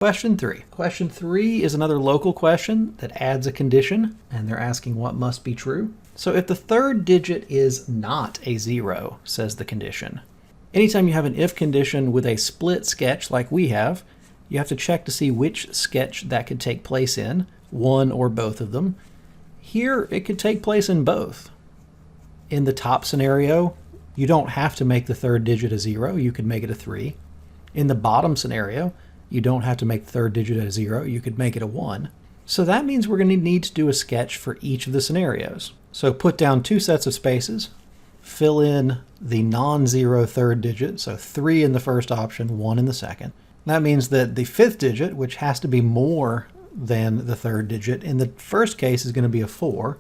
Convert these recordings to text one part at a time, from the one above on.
Question 3. Question 3 is another local question that adds a condition, and they're asking what must be true. So if the third digit is not a 0, says the condition. Anytime you have an if condition with a split sketch like we have, you have to check to see which sketch that could take place in, one or both of them. Here, it could take place in both. In the top scenario, you don't have to make the third digit a 0, you could make it a 3. In the bottom scenario, you don't have to make the third digit a 0, you could make it a 1. So that means we're going to need to do a sketch for each of the scenarios. So put down 2 sets of spaces, fill in the non-zero third digit, so 3 in the first option, 1 in the second. That means that the 5th digit, which has to be more than the third digit, in the first case is going to be a 4.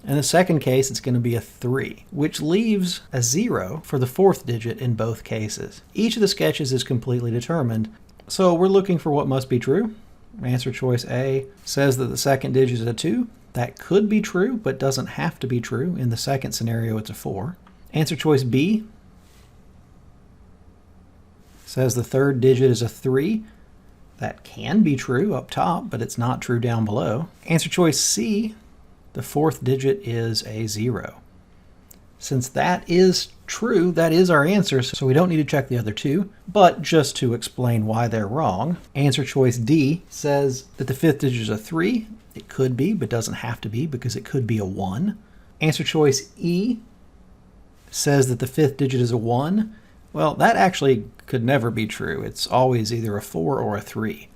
In the second case, it's going to be a 3, which leaves a 0 for the 4th digit in both cases. Each of the sketches is completely determined, so we're looking for what must be true. Answer choice A says that the second digit is a 2. That could be true, but doesn't have to be true. In the second scenario, it's a 4. Answer choice B says the third digit is a 3. That can be true up top, but it's not true down below. Answer choice C, the 4th digit is a 0. Since that is true, that is our answer, so we don't need to check the other 2. But just to explain why they're wrong, answer choice D says that the 5th digit is a 3. It could be, but doesn't have to be because it could be a 1. Answer choice E says that the 5th digit is a 1. Well, that actually could never be true. It's always either a 4 or a 3.